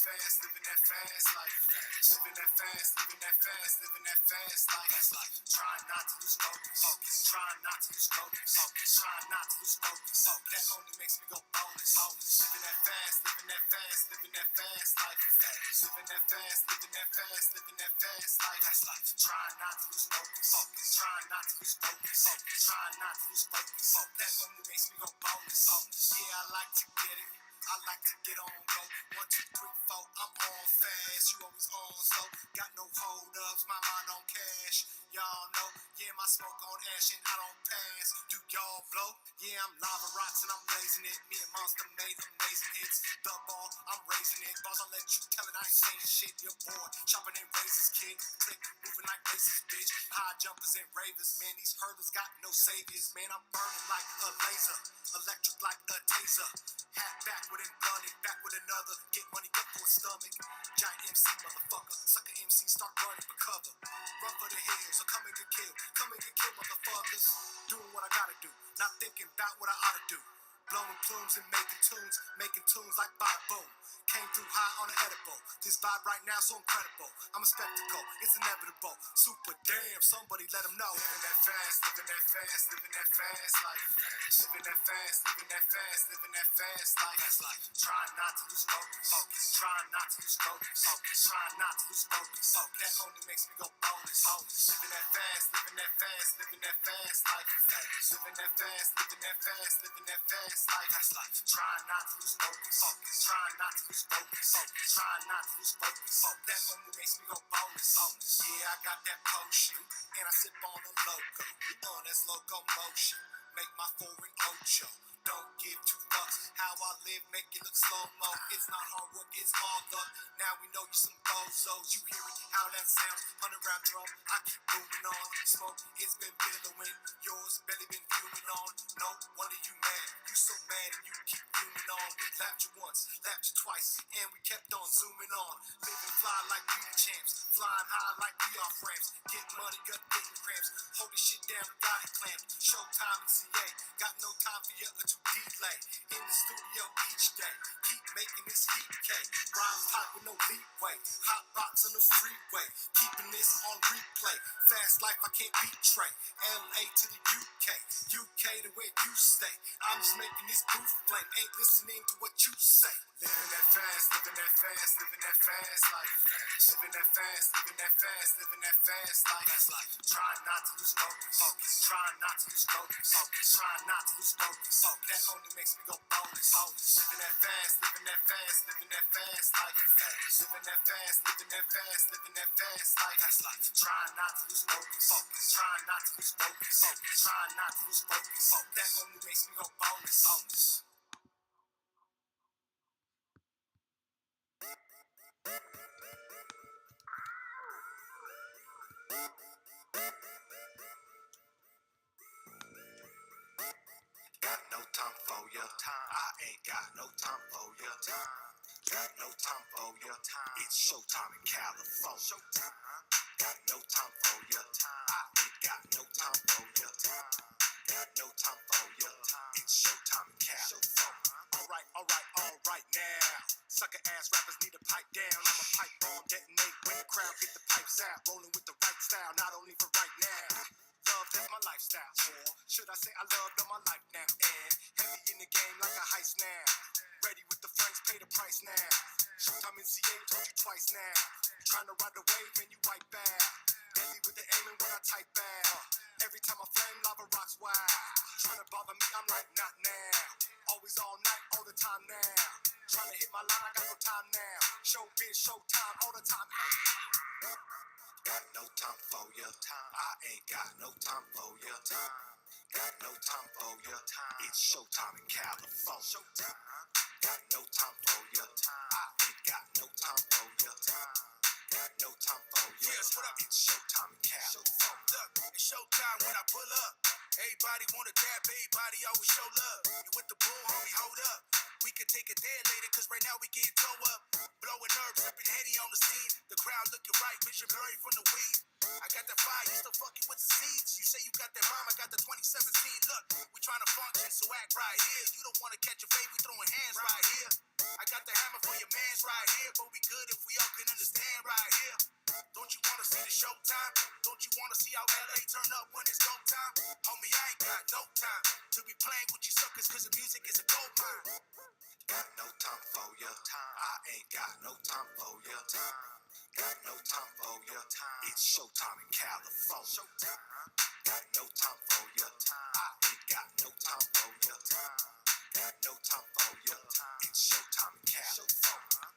fast, living that fast life. Living that fast, living that fast, living that fast life. That's life. Trying not to lose focus. Trying not to lose focus. Trying not to lose focus. That only makes me go bonus. Living that fast, living that fast, living that fast life. Living that fast, living that fast, living that fast life. That's life. Trying not to lose focus. Trying not to lose focus. Trying not to lose focus. That only makes me go bonus. Yeah, I like to get it. I like to get on go. 1, 2, 3, 4, I'm on fast. You always on slow. Got no hold ups, my mind on cash. Y'all know, yeah, my smoke on ash and I don't pass. Do y'all blow? Yeah, I'm lava rocks and I'm blazing it. Me and Monster made amazing hits. The ball, I'm raising it. Boss, I'll let you tell it, I ain't saying shit. You're bored, chopping in razors, kid. Click, moving like races, bitch. High jumpers and ravers, man. These hurdles got no saviors, man. I'm burning like a laser, electric like a taser. Hat backward and blunted, back with another. Get money, get for a stomach. Giant MC, motherfucker. Sucker MC, start running for cover. Run for the hills, or come and get killed. Come and get killed, motherfuckers. Doing what I gotta do, not thinking about what I ought to do. Blowing plumes and making tunes like bada boom. Came through high on the edible. This vibe right now so incredible. I'm a spectacle, it's inevitable. Super damn, somebody let them know. Living that fast, living that fast, living that fast life. Living that fast, living that fast, living that fast life. That's life. Trying not to lose focus. Trying not to lose focus. Trying not to lose focus. That only makes me go bonus. Living that fast, living that fast, living that fast life. Living that fast, living that fast, living that fast life. That's life. Trying not to lose focus. Trying not to lose focus. Trying not to lose focus. That only makes me go bonus. Yeah, I got that potion, and I sip on a loco. That's locomotion. Make my foreign ocho. Don't give two fucks how I live, make it look slow-mo. It's not hard work, it's all luck. Now we know you some bozos. You hear it, how that sounds. 100-round drum, I keep moving on. Smoke, it's been billowing. Yours belly been fuming on. No wonder you mad. You so mad and you keep fuming on. We laughed you once, laughed you twice, and we kept on zooming on. Living fly like we the champs. Flying high like we off ramps. Get money, gut getting cramps. Hold this shit down, got it clamped. Showtime and CA. Got no time for you to delay. In the studio each day. Keep making this heat cake. Rhymes hot with no leeway. Hot box on the freeway. Keeping this on replay. Fast life I can't betray. LA to the UK. UK to where you stay. I'm just making this proof flame. Ain't listening to what you say. Living that fast, living that fast, living that fast life. Living that fast, living that fast, living that fast life. That's life. Trying not to lose focus. Trying not to lose focus. Trying not to lose focus. That only makes me go bonus. Living that fast, living that fast, living that fast life. Living that fast, living that fast, living that fast life. That's life. Trying not to lose focus. Trying not to lose focus. Trying not to lose focus. That only makes me go bonus. Got no time for ya. I ain't got no time for ya. Got no time for ya. It's showtime in California. Got no time for ya. I ain't got no time for ya. Got no time for ya. It's showtime in California. Alright now. Sucker ass rappers need to pipe down. I'm a pipe bomb, detonate when the crowd get the pipes out. Rolling with the right style, not only for right now. Love, that's my lifestyle. Or should I say I love them my life now? And heavy in the game like a heist now. Ready with the francs, pay the price now. Showtime in CA, told you twice now. Trying to ride the wave and you wipe out. Deadly with the aiming when I type out. Every time I flame, lava rocks wild. Trying to bother me, I'm like, not now. Always all night, all the time now. Trying to hit my line, I got no time now. Showbiz, showtime, all the time. Got no time for ya. I ain't got no time for ya. Got no time for ya. It's showtime in California. Got no time for ya. I ain't got no time for ya. Got no time for ya. Yes, what up? It's showtime in California. Look, it's showtime when I pull up. Everybody wanna dab, everybody always show love. You with the bull, homie, hold up. We can take it there later, cause right now we getting toe up. Blowing herbs, ripping Henny on the scene. The crowd looking right, vision blurry from the weed. I got that fire, you still fucking with the seeds. You say you got that bomb, I got the 2017. Look, we trying to function, so act right here. You don't want to catch a fade, we throwing hands right here. I got the hammer for your mans right here, but we good if we all can understand right here. Don't you want to see the showtime? Don't you want to see how LA turn up when it's go time? Homie, I ain't got no time to be playing with you suckers, cause the music is a gold mine. Got no time for ya. I ain't got no time for ya. Got no time for ya. It's showtime in California. Got no time for ya. I ain't got no time for ya. Got no time for ya. It's showtime in California.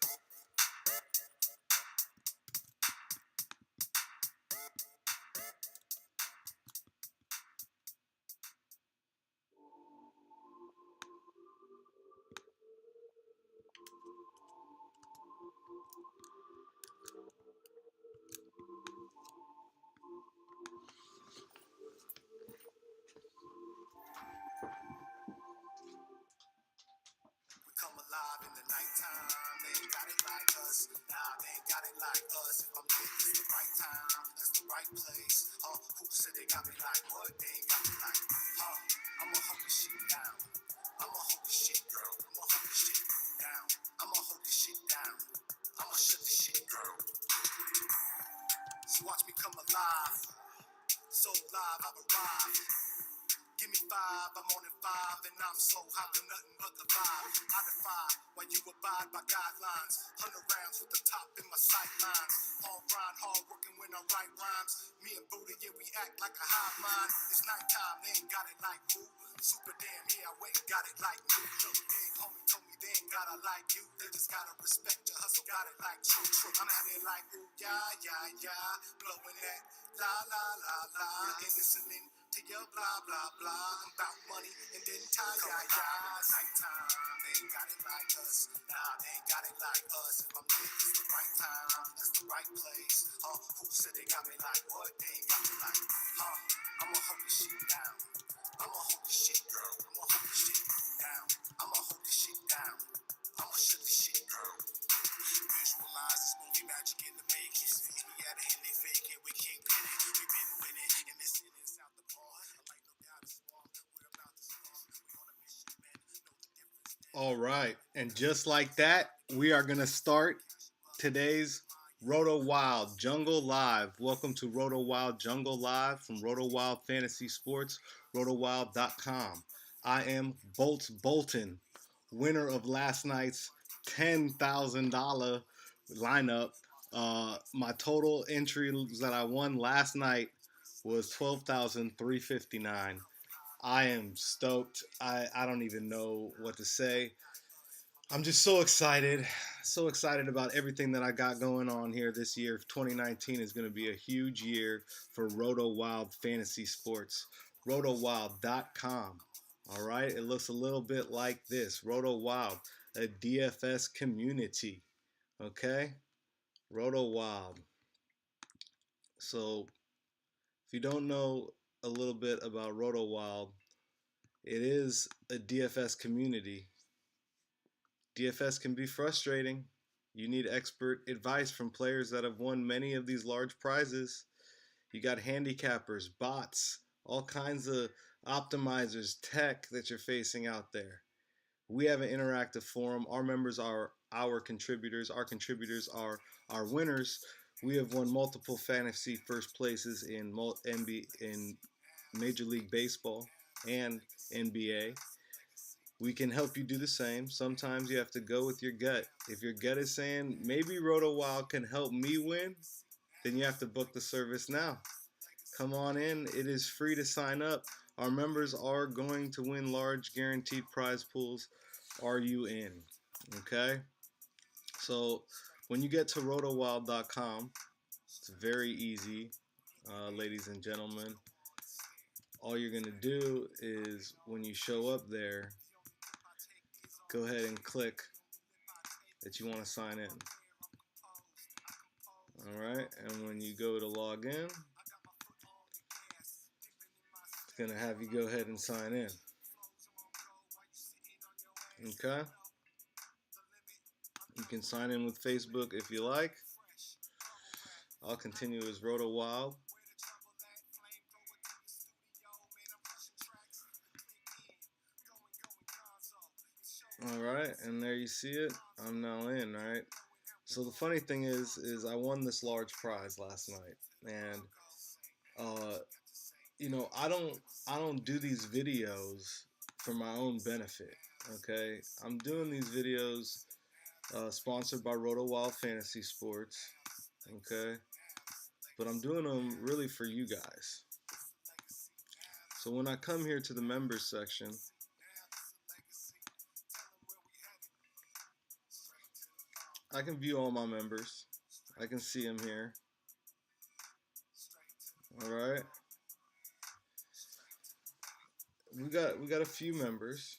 Come alive in the nighttime. They ain't got it like us. Nah, they ain't got it like us. If I'm lit, it's the right time. That's the right place. Who said they got me like what? They ain't got me like, I'ma hold this shit down. I'ma hold this shit, girl. I'ma hold this shit down. I'ma hold this shit down. I'ma shut this shit, girl. So watch me come alive. So live, I've arrived. Give me 5, I'm on it 5, and I'm so hot, I'm nothing but the vibe. I defy while you abide by guidelines. 100 rounds with the top in my sightlines. All grind, hard working when I write rhymes. Me and Buddha, yeah, we act like a hive mind. It's nighttime, they ain't got it like who. Super damn, yeah, I went and got it like you. Look, big homie told me they ain't gotta like you. They just gotta respect your hustle, got it like true. I'm at it like ooh, yeah, blowing that la la la la, and listening to your blah blah blah about money and then tie ya. In the nighttime, they ain't got it like us. Nah, they ain't got it like us. If I'm lit, it's the right time, that's the right place. Who said they got me like what? They ain't got me like, I'ma hold this shit down. I'ma hold this shit, girl. I'ma hold this shit down. I'ma hold this shit down. I'ma shut this shit, girl. Visualize this movie magic in the making. We at it and they fake it. We can't pin it. We been winning in this city and South the bar. I like no doubt it's wrong. We're about to score. We on a mission, man. Know the difference. All right, and just like that, we are going to start today's RotoWild Jungle Live. Welcome to RotoWild Jungle Live from RotoWild Fantasy Sports, RotoWild.com. I am Bolts Bolton, winner of last night's $10,000 lineup. My total entries that I won last night was $12,359. I am stoked. I don't even know what to say. I'm just so excited. So excited about everything that I got going on here this year. 2019 is going to be a huge year for RotoWild Fantasy Sports. RotoWild.com. All right. It looks a little bit like this. RotoWild, a DFS community. Okay. RotoWild. So if you don't know a little bit about RotoWild, it is a DFS community. DFS can be frustrating. You need expert advice from players that have won many of these large prizes. You got handicappers, bots, all kinds of optimizers, tech that you're facing out there. We have an interactive forum. Our members are our contributors. Our contributors are our winners. We have won multiple fantasy first places in Major League Baseball and NBA. We can help you do the same. Sometimes you have to go with your gut. If your gut is saying maybe RotoWild can help me win, then you have to book the service now. Come on in. It is free to sign up. Our members are going to win large guaranteed prize pools. Are you in? Okay? So when you get to rotowild.com, it's very easy, ladies and gentlemen. All you're going to do is when you show up there, go ahead and click that you want to sign in. Alright, and when you go to log in, it's going to have you go ahead and sign in. Okay? You can sign in with Facebook if you like. I'll continue as RotoWild. Alright, and there you see it. I'm now in, right? So the funny thing is I won this large prize last night. And you know, I don't do these videos for my own benefit. Okay? I'm doing these videos sponsored by RotoWild Fantasy Sports. Okay? But I'm doing them really for you guys. So when I come here to the members section, I can view all my members. I can see them here. All right. We got a few members.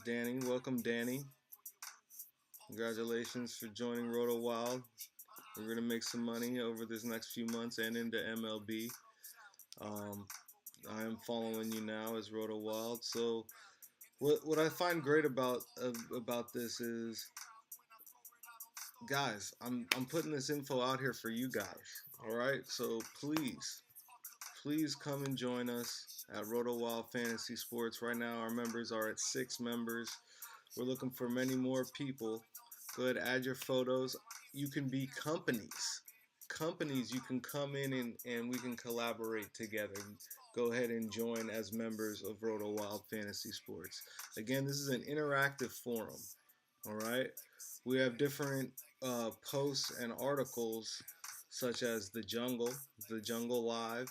Danny, welcome Danny. Congratulations for joining RotoWild. We're gonna make some money over this next few months and into MLB. I am following you now as RotoWild. So what I find great about this is, guys, I'm putting this info out here for you guys. All right, so please come and join us at RotoWild Fantasy Sports. Right now, our members are at 6 members. We're looking for many more people. Go ahead, add your photos. You can be companies. You can come in and we can collaborate together. Go ahead and join as members of RotoWild Fantasy Sports. Again, this is an interactive forum. All right, we have different posts and articles such as the Jungle Live,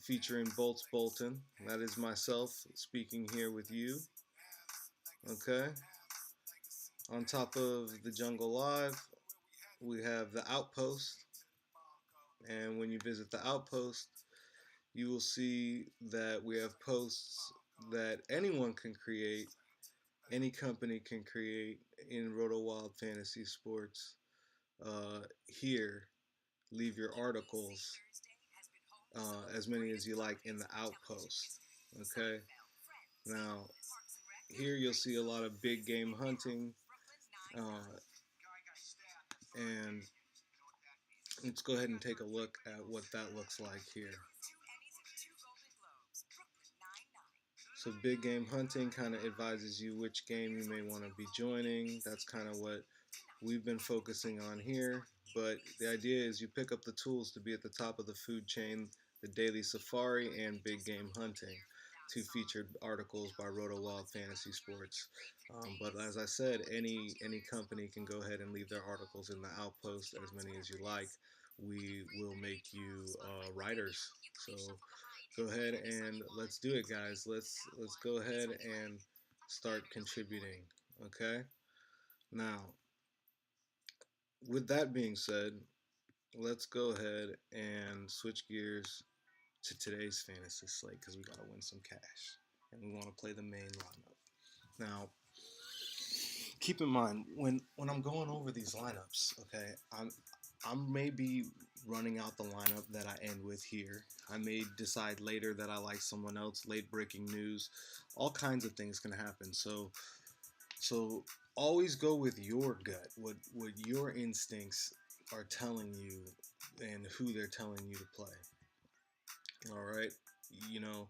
featuring Bolts Bolton. That is myself speaking here with you. Okay. On top of the Jungle Live, we have the Outpost. And when you visit the Outpost, you will see that we have posts that anyone can create, any company can create in RotoWild Fantasy Sports. Here, leave your articles, as many as you like, in the Outpost. Okay. Now, here you'll see a lot of big game hunting, and let's go ahead and take a look at what that looks like here. So big game hunting kind of advises you which game you may want to be joining. That's kind of what we've been focusing on here. But the idea is you pick up the tools to be at the top of the food chain: the Daily Safari and Big Game Hunting, 2 featured articles by RotoWild Fantasy Sports. But as I said, any company can go ahead and leave their articles in the Outpost, as many as you like. We will make you writers. So go ahead and let's do it, guys. Let's go ahead and start contributing. Okay. Now, with that being said, let's go ahead and switch gears to today's fantasy slate, because we got to win some cash and we want to play the main lineup. Now, keep in mind when I'm going over these lineups, okay, I may be running out the lineup that I end with here. I may decide later that I like someone else. Late breaking news, all kinds of things can happen. So always go with your gut, what your instincts are telling you, and who they're telling you to play. All right, you know,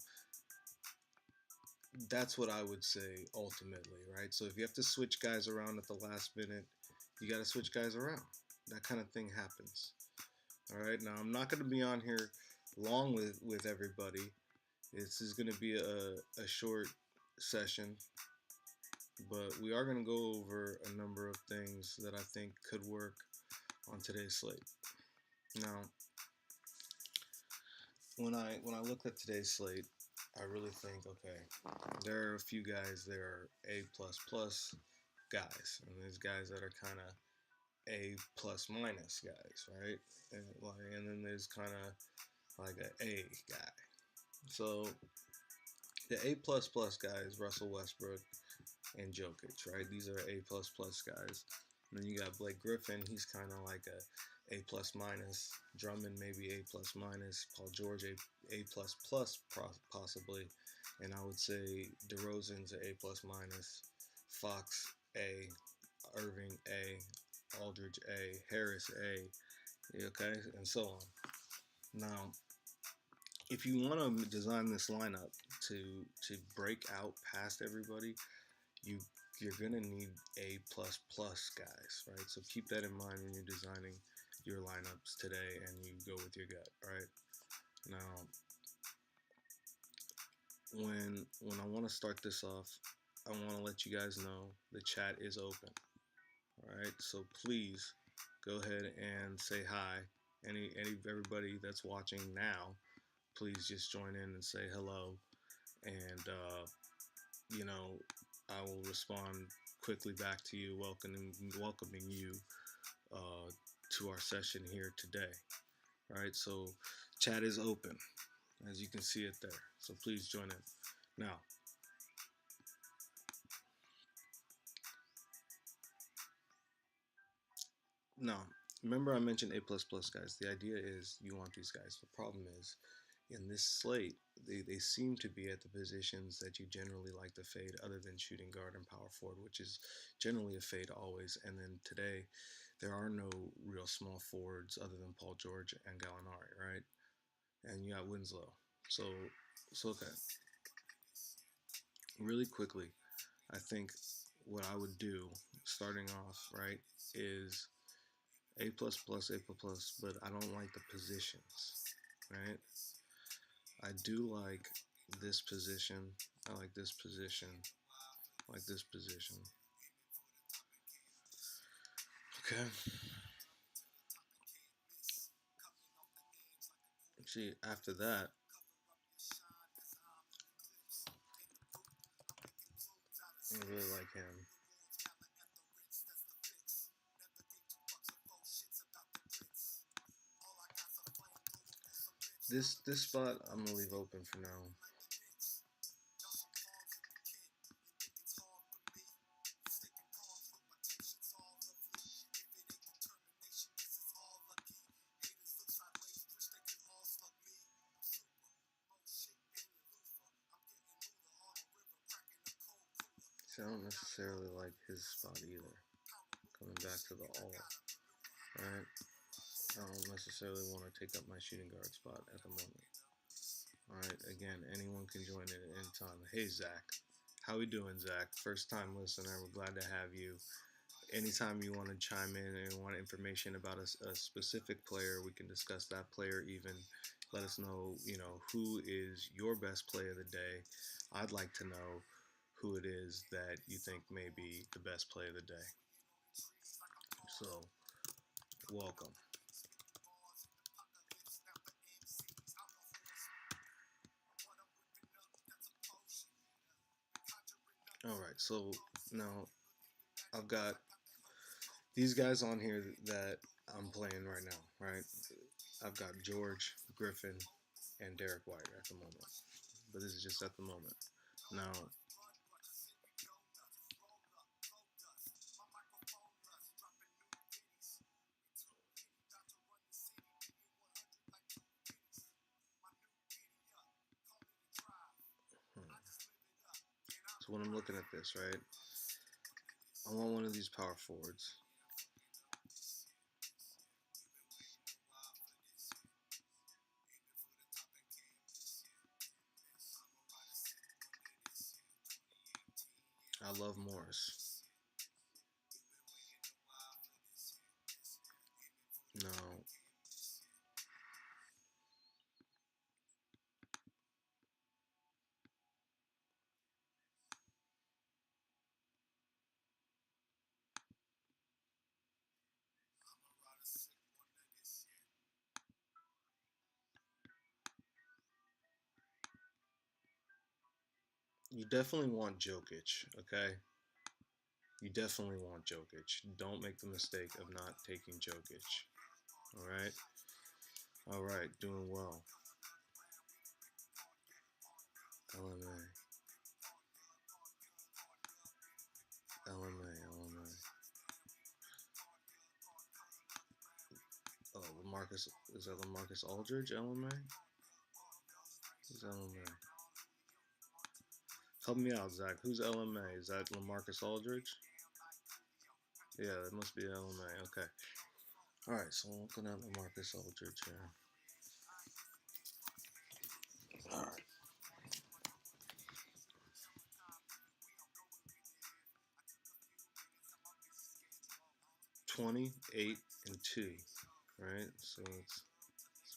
that's what I would say ultimately, right? So if you have to switch guys around at the last minute, you got to switch guys around. That kind of thing happens. All right, now I'm not going to be on here long with everybody. This is going to be a short session, but we are going to go over a number of things that I think could work on today's slate. Now, when I looked at today's slate, I really think, okay, there are a few guys that are A++ guys, and there's guys that are kind of A+- guys, right? And then there's kind of like an A guy. So the A++ guys, Russell Westbrook and Jokic, right? These are A++ guys. And then you got Blake Griffin. He's kind of like a A++. Drummond maybe A++. Paul George A++ possibly. And I would say DeRozan's a A++. Fox A. Irving A. Aldridge A. Harris A. Okay, and so on. Now, if you want to design this lineup to break out past everybody, you you're gonna need A plus plus guys, right? So keep that in mind when you're designing your lineups today, and you go with your gut, right? Now, when I want to start this off, I want to let you guys know the chat is open. All right, so please go ahead and say hi. Any everybody that's watching now, please just join in and say hello, and you know, I will respond quickly back to you, welcoming you to our session here today. All right, so chat is open, as you can see it there. So please join in. Now, no, remember I mentioned A plus plus guys. The idea is you want these guys. The problem is in this slate, they seem to be at the positions that you generally like to fade, other than shooting guard and power forward, which is generally a fade always. And then today, there are no real small forwards other than Paul George and Gallinari, right? And you got Winslow. So, so okay. Really quickly, I think what I would do starting off, right, is A plus plus, A plus plus, but I don't like the positions, right? I do like this position. I like this position. I like this position. Okay. See, after that, I really like him. This spot I'm gonna leave open for now. See, I don't necessarily like his spot either. Coming back to the all, right? I don't necessarily want to take up my shooting guard spot at the moment. All right, again, anyone can join in at any time. Hey, Zach. How we doing, Zach? First time listener. We're glad to have you. Anytime you want to chime in and want information about a specific player, we can discuss that player even. Let us know, who is your best play of the day. I'd like to know who it is that you think may be the best play of the day. So, welcome. All right, so now I've got these guys on here that I'm playing right now, right? I've got George, Griffin, and Derek White at the moment. But this is just at the moment. Now, so when I'm looking at this, right, I want one of these power forwards. I love Morris. No. You definitely want Jokic, okay? You definitely want Jokic. Don't make the mistake of not taking Jokic. All right? All right, doing well. LMA. LMA. Oh, LaMarcus, is that LaMarcus Aldridge, LMA? Who's LMA? Help me out, Zach. Who's LMA? Is that LaMarcus Aldridge? Yeah, that must be LMA. Okay. All right, so I'm looking at Marcus Aldridge here. All right. 28-2, right? So it's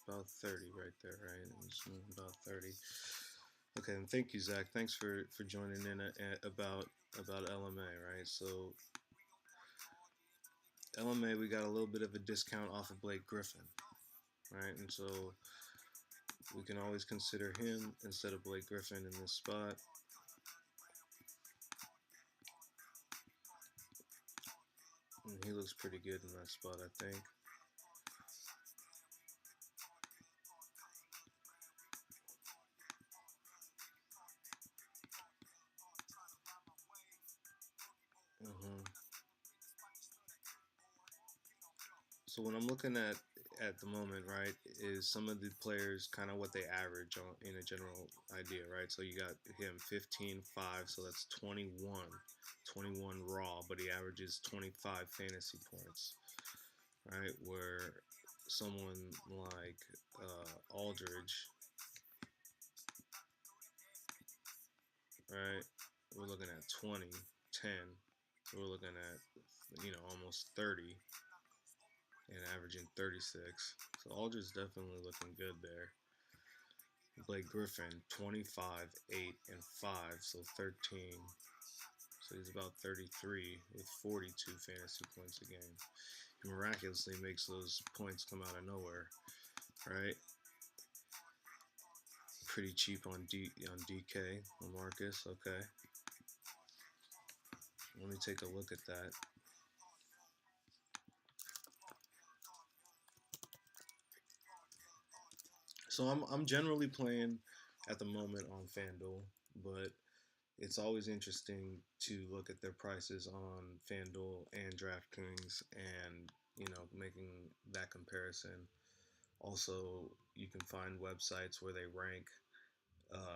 about 30 right there, right? It's about 30. Okay, and thank you, Zach. Thanks for joining in about LMA, right? So LMA, we got a little bit of a discount off of Blake Griffin, right? And so we can always consider him instead of Blake Griffin in this spot. And he looks pretty good in that spot, I think. So what I'm looking at the moment, right, is some of the players kind of what they average on, in a general idea, right? So you got him 15-5, so that's 21 raw, but he averages 25 fantasy points, right? Where someone like Aldridge, right, we're looking at 20, 10. We're looking at, almost 30 and averaging 36. So Aldridge is definitely looking good there. Blake Griffin, 25, 8, and 5, so 13. So he's about 33 with 42 fantasy points a game. He miraculously makes those points come out of nowhere, right? Pretty cheap on DK, on Marcus, okay. Let me take a look at that. So I'm generally playing at the moment on FanDuel, but it's always interesting to look at their prices on FanDuel and DraftKings and, making that comparison. Also, you can find websites where they rank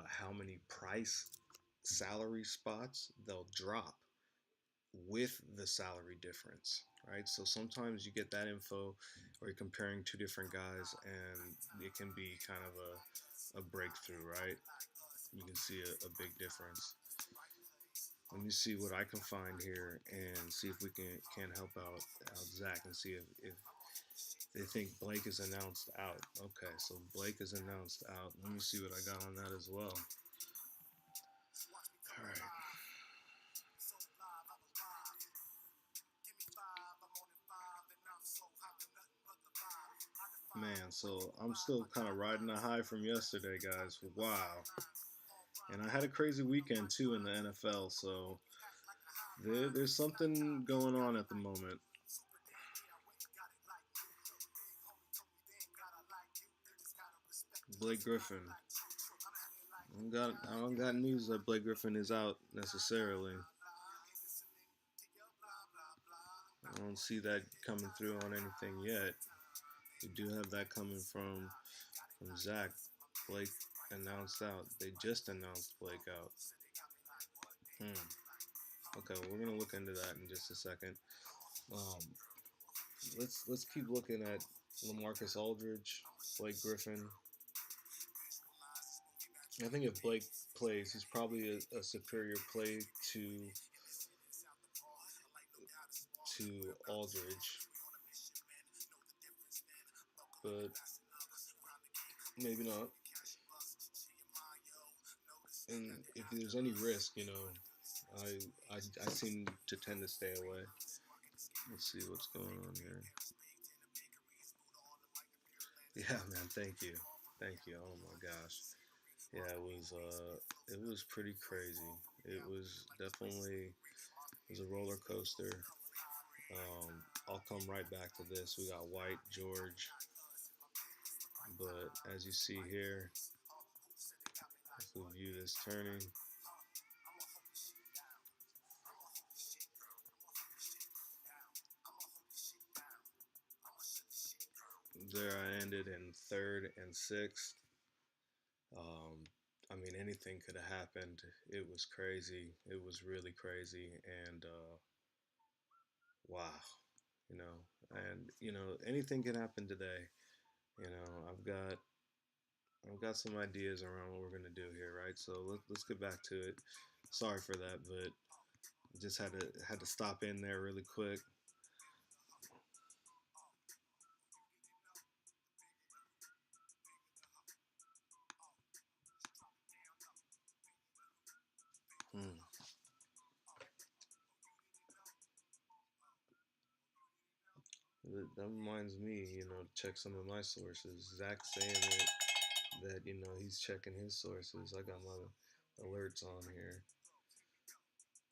how many price salary spots they'll drop with the salary difference, right? So sometimes you get that info or you're comparing two different guys and it can be kind of a breakthrough, right? You can see a big difference. Let me see what I can find here and see if we can help out Zach and see if they think Blake is announced out. Okay, so Blake is announced out. Let me see what I got on that as well. All right. Man, so I'm still kind of riding the high from yesterday, guys. Wow. And I had a crazy weekend too in the NFL, so there's something going on at the moment. Blake Griffin. I don't got news that Blake Griffin is out necessarily. I don't see that coming through on anything yet. We do have that coming from Zach. Blake announced out. They just announced Blake out. Okay, well, we're gonna look into that in just a second. Let's keep looking at LaMarcus Aldridge, Blake Griffin. I think if Blake plays, he's probably a superior play to Aldridge, but maybe not. And if there's any risk, I seem to tend to stay away. Let's see what's going on here. Yeah, man, thank you. Oh my gosh. Yeah, it was pretty crazy. It was definitely a roller coaster. I'll come right back to this. We got White, George, but as you see here, let's view this turning. There I ended in 3rd and 6th. I mean, anything could have happened. It was crazy. It was really crazy. And wow. you know, and anything can happen today. I've got some ideas around what we're gonna do here, right? So let's get back to it. Sorry for that, but just had to stop in there really quick. Hmm. That reminds me, to check some of my sources. Zach saying that he's checking his sources. I got my alerts on here.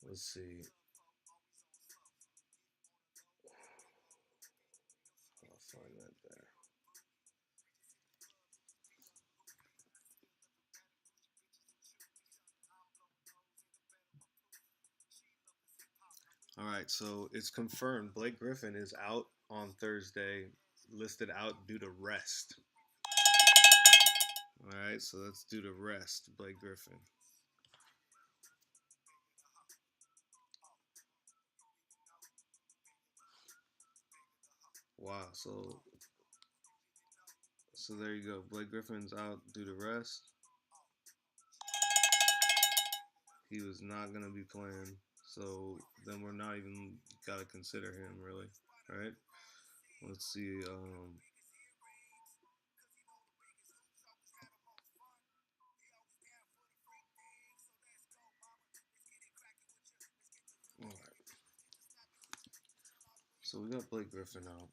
Let's see. I'll find that there. All right, so it's confirmed. Blake Griffin is out on Thursday, listed out due to rest. All right, so that's due to rest, Blake Griffin. Wow, so there you go. Blake Griffin's out due to rest. He was not gonna be playing, so then we're not even gotta consider him really. All right, let's see. All right, so we got Blake Griffin out.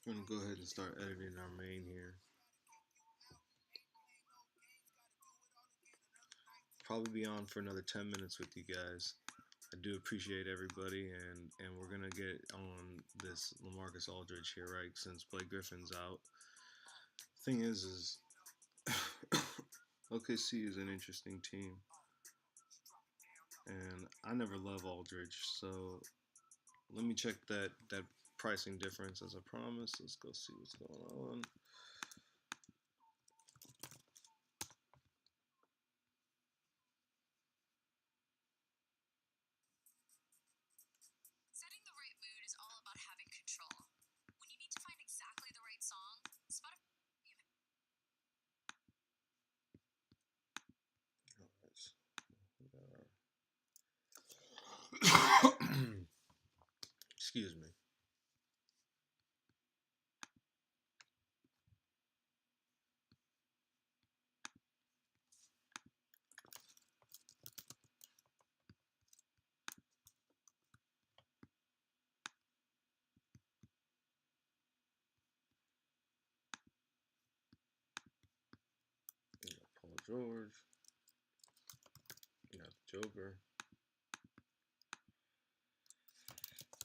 I'm gonna go ahead and start editing our main here. Probably be on for another 10 minutes with you guys. I do appreciate everybody, and we're gonna get on this LaMarcus Aldridge here, right? Since Blake Griffin's out. Thing is OKC is an interesting team, and I never love Aldridge, so let me check that pricing difference as I promised. Let's go see what's going on. Setting the right mood is all about having control. When you need to find exactly the right song, Spotify. Excuse me. You got Paul George. You got Joker.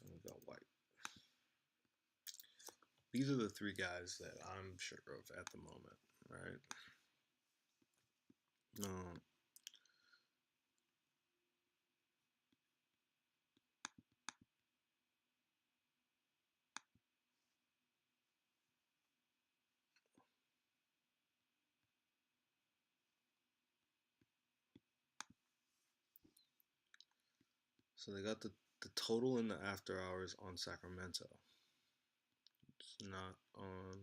And we got White. These are the three guys that I'm sure of at the moment, right? Um, so they got the total in the after hours on Sacramento. It's not on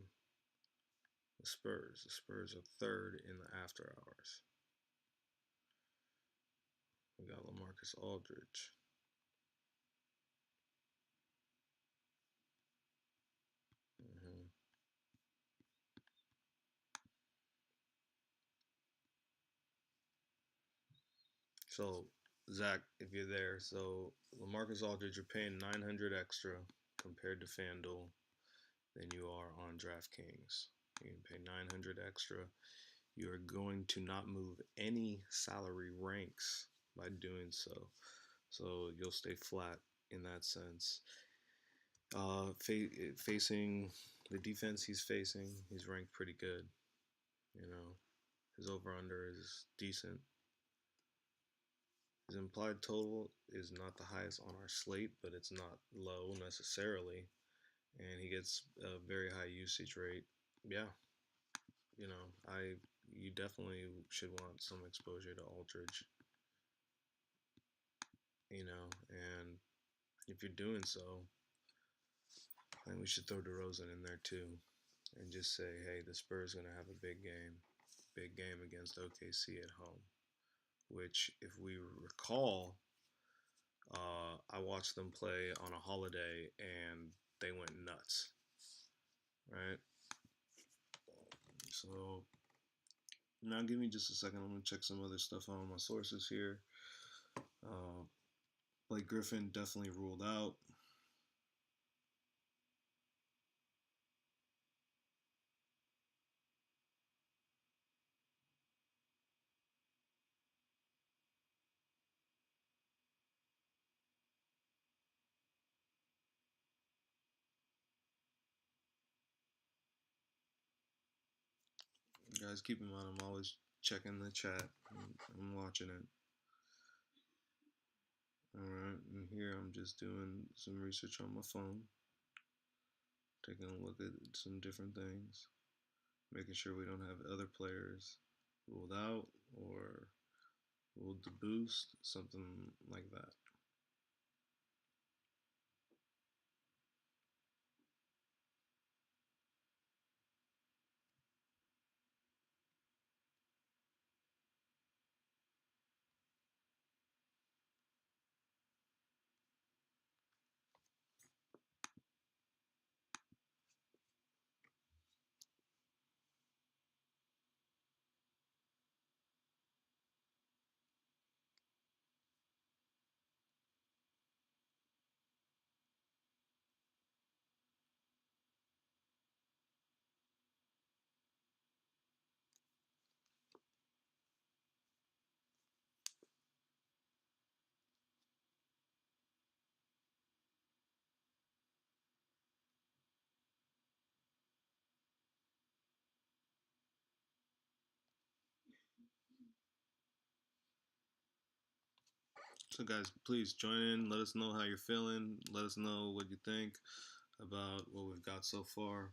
the Spurs. The Spurs are third in the after hours. We got LaMarcus Aldridge. Mm-hmm. So Zach, if you're there, so LaMarcus Aldridge, you're paying 900 extra compared to FanDuel than you are on DraftKings. You can pay 900 extra. You are going to not move any salary ranks by doing so. So you'll stay flat in that sense. Facing the defense he's ranked pretty good. You know, his over under is decent. His implied total is not the highest on our slate, but it's not low necessarily. And he gets a very high usage rate. Yeah, you definitely should want some exposure to Aldridge. And if you're doing so, I think we should throw DeRozan in there too, and just say, hey, the Spurs going to have a big game against OKC at home. Which, if we recall, I watched them play on a holiday and they went nuts, right? So now give me just a second. I'm going to check some other stuff on my sources here. Blake Griffin definitely ruled out. Guys, keep in mind, I'm always checking the chat. I'm watching it. Alright, and here I'm just doing some research on my phone. Taking a look at some different things. Making sure we don't have other players ruled out or ruled to boost, something like that. So guys, please join in. Let us know how you're feeling. Let us know what you think about what we've got so far.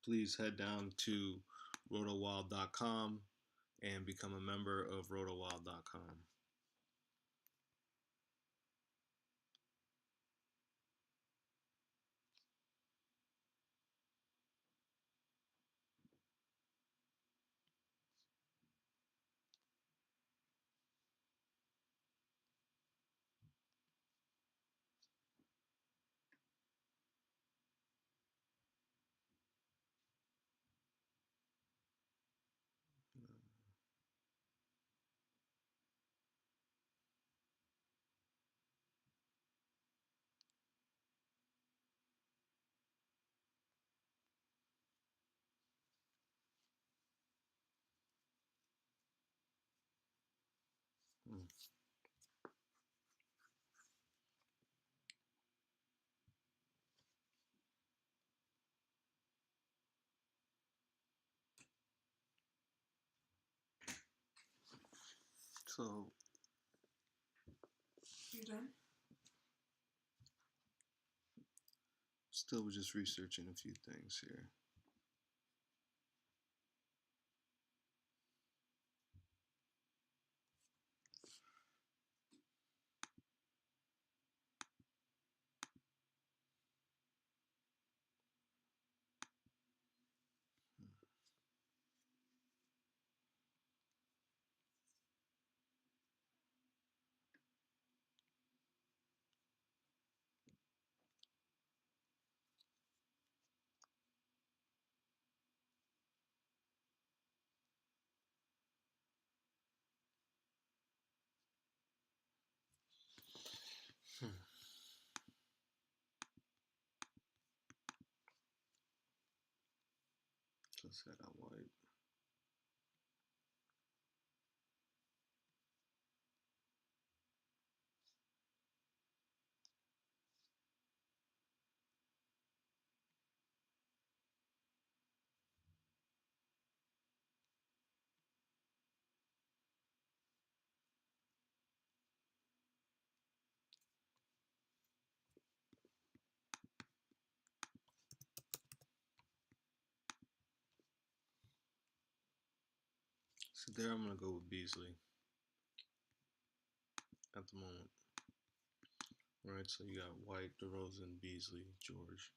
Please head down to RotoWild.com and become a member of RotoWild.com. So, You done? still just researching a few things here. Let's head out white. So there I'm going to go with Beasley at the moment. All right, so you got White, DeRozan, Beasley, George.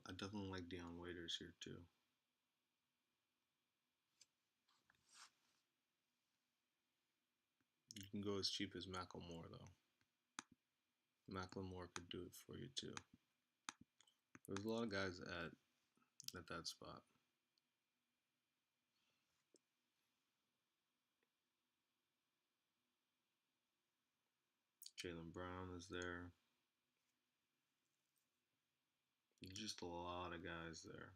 I definitely like Dion Waiters here too. You can go as cheap as Macklemore though. Macklemore could do it for you too. There's a lot of guys at that spot. Jaylen Brown is there. Just a lot of guys there.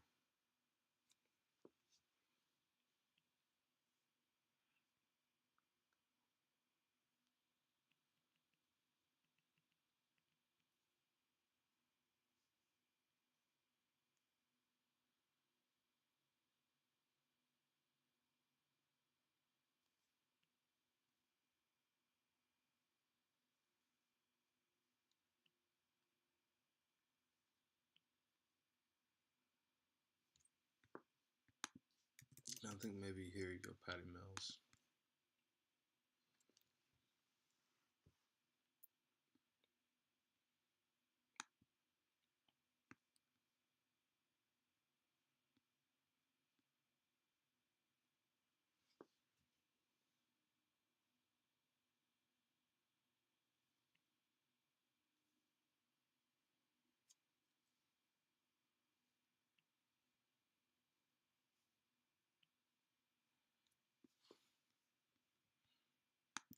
I think maybe here you go, Patty Mills.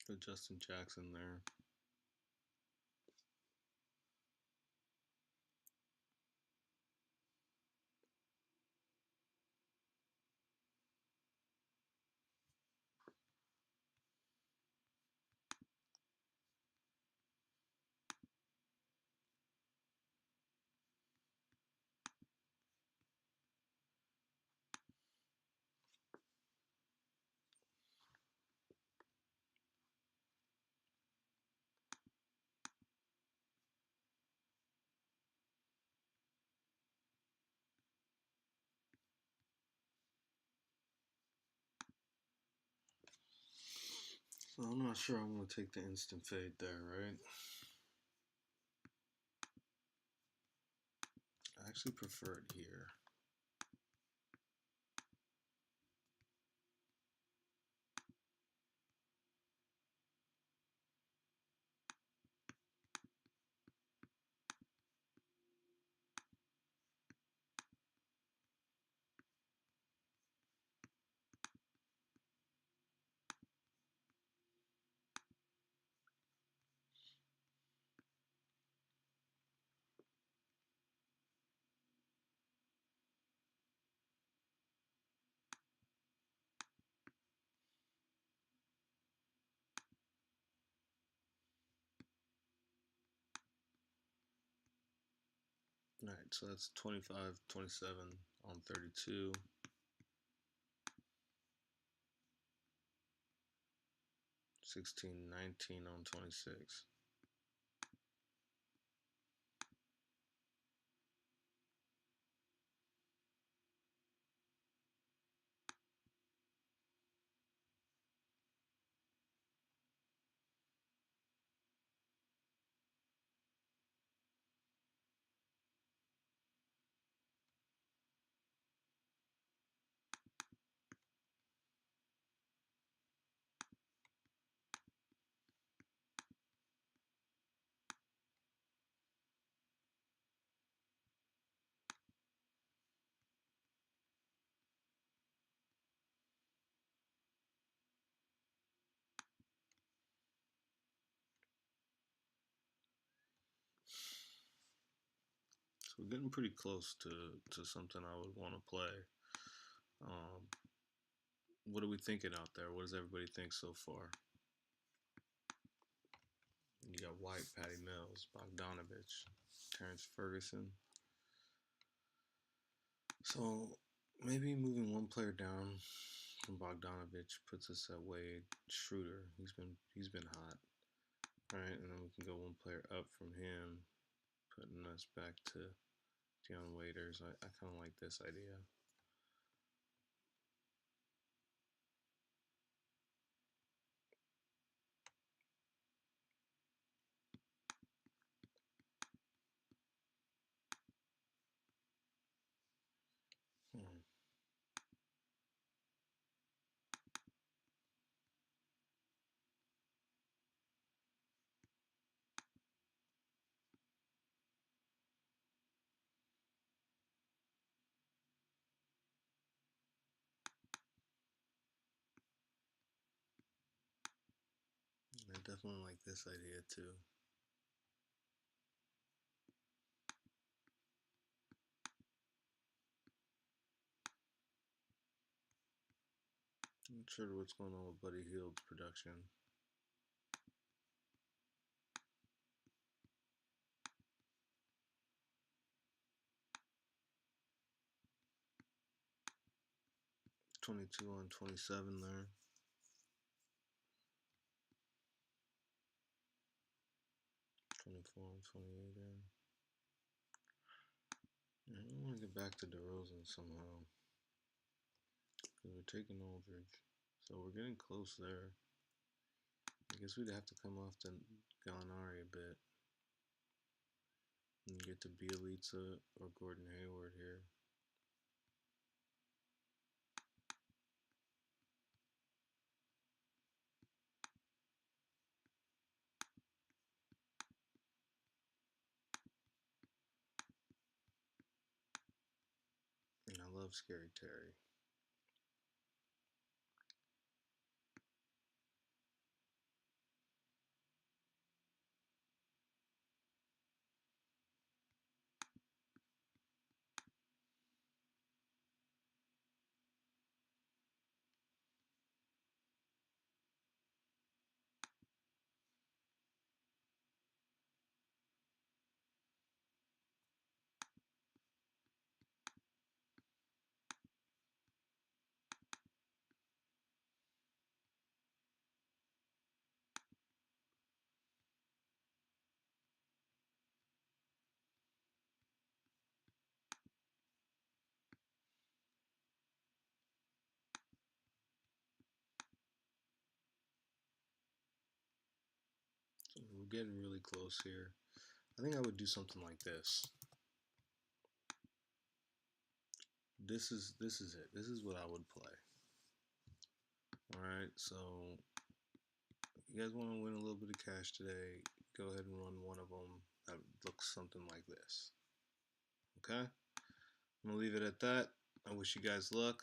Got Justin Jackson there. So I'm not sure I'm going to take the instant fade there, right? I actually prefer it here. Alright, so that's 25, 27 on 32. 16, 19 on 26. So we're getting pretty close to something I would want to play. what are we thinking out there? What does everybody think so far? You got White, Patty Mills, Bogdanovich, Terrence Ferguson. So maybe moving one player down from Bogdanovich puts us at Wade. Schroeder, he's been hot. All right, and then we can go one player up from him, putting us back to Dion Waiters. I kind of like this idea. I definitely like this idea too. I'm not sure what's going on with Buddy Hield's production. .22 on 27 there. .24 on 28 there. I want to get back to DeRozan somehow. Because we're taking Aldridge. So we're getting close there. I guess we'd have to come off to Gallinari a bit. And get to Bielitsa or Gordon Hayward here. And I love Scary Terry. So we're getting really close here. I think I would do something like this. This is it. This is what I would play. Alright, so if you guys want to win a little bit of cash today, go ahead and run one of them that looks something like this. Okay? I'm going to leave it at that. I wish you guys luck,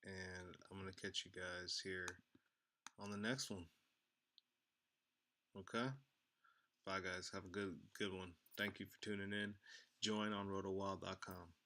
and I'm going to catch you guys here on the next one. Okay? Bye, guys. Have a good one. Thank you for tuning in. Join on RotoWild.com.